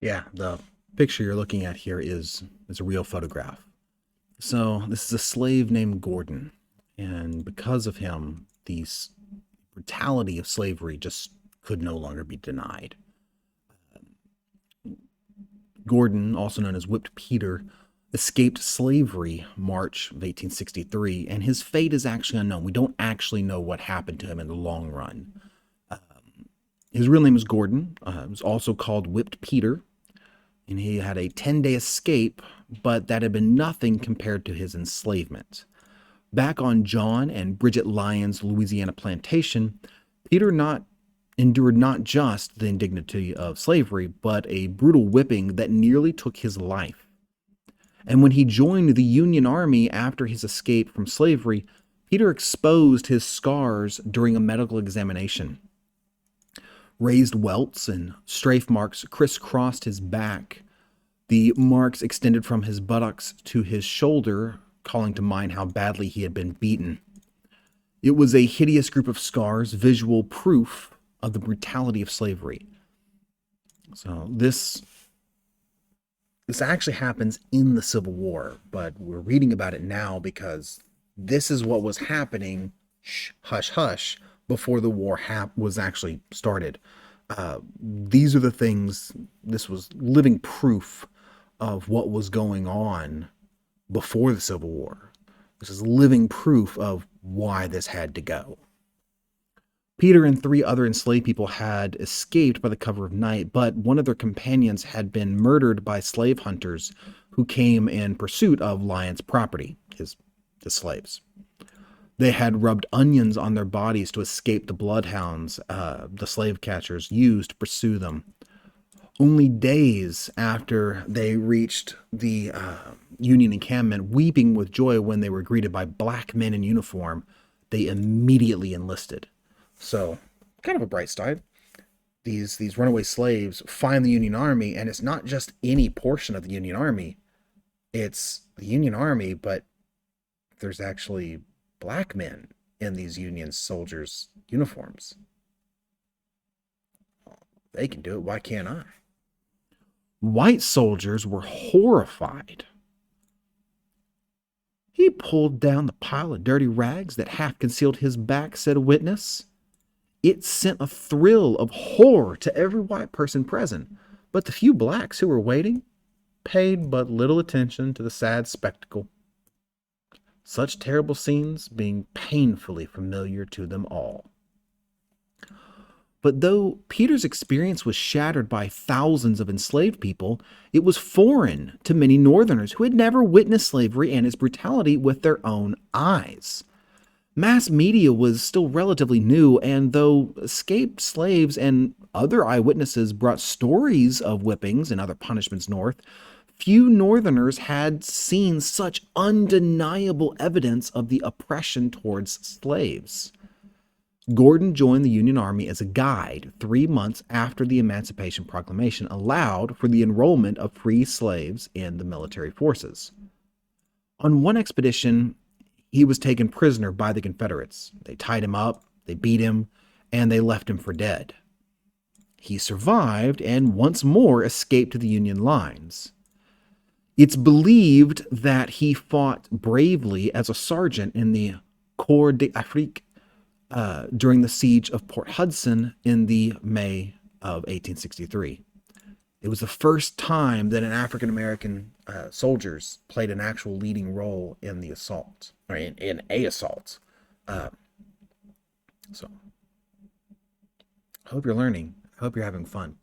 Yeah, the picture you're looking at here is a real photograph. So this is a slave named Gordon, and because of him, the brutality of slavery just could no longer be denied. Gordon, also known as Whipped Peter, escaped slavery March of 1863, and his fate is actually unknown. We don't actually know what happened to him in the long run. His real name is Gordon. He was also called Whipped Peter, and he had a 10-day escape, but that had been nothing compared to his enslavement. Back on John and Bridget Lyons' Louisiana plantation, Peter not endured not just the indignity of slavery, but a brutal whipping that nearly took his life. And when he joined the Union Army after his escape from slavery, Peter exposed his scars during a medical examination. Raised welts and strafe marks crisscrossed his back. The marks extended from his buttocks to his shoulder, calling to mind how badly he had been beaten. It was a hideous group of scars, visual proof of the brutality of slavery. So this actually happens in the Civil War, but we're reading about it now because this is what was happening, hush hush, before the war was actually started. These are the things, this was living proof of what was going on before the Civil War. This is living proof of why this had to go. Peter and three other enslaved people had escaped by the cover of night, but one of their companions had been murdered by slave hunters who came in pursuit of Lyon's property, his slaves. They had rubbed onions on their bodies to escape the bloodhounds the slave catchers used to pursue them. Only days after they reached the Union encampment, weeping with joy when they were greeted by black men in uniform, they immediately enlisted. So, kind of a bright side. These runaway slaves find the Union Army, and it's not just any portion of the Union Army. It's the Union Army, but there's actually black men in these Union soldiers' uniforms. They can do it. Why can't I? White soldiers were horrified. He pulled down the pile of dirty rags that half concealed his back, said a witness. It sent a thrill of horror to every white person present, but the few blacks who were waiting paid but little attention to the sad spectacle, such terrible scenes being painfully familiar to them all. But though Peter's experience was shattered by thousands of enslaved people, it was foreign to many Northerners who had never witnessed slavery and its brutality with their own eyes. Mass media was still relatively new, and though escaped slaves and other eyewitnesses brought stories of whippings and other punishments north, few Northerners had seen such undeniable evidence of the oppression towards slaves. Gordon joined the Union Army as a guide 3 months after the Emancipation Proclamation allowed for the enrollment of free slaves in the military forces. On one expedition, he was taken prisoner by the Confederates. They tied him up, they beat him, and they left him for dead. He survived and once more escaped to the Union lines. It's believed that he fought bravely as a sergeant in the Corps d'Afrique during the siege of Port Hudson in the May of 1863. It was the first time that an African American soldiers played an actual leading role in the assault, or in a assault. Uh, so, I hope you're learning. I hope you're having fun.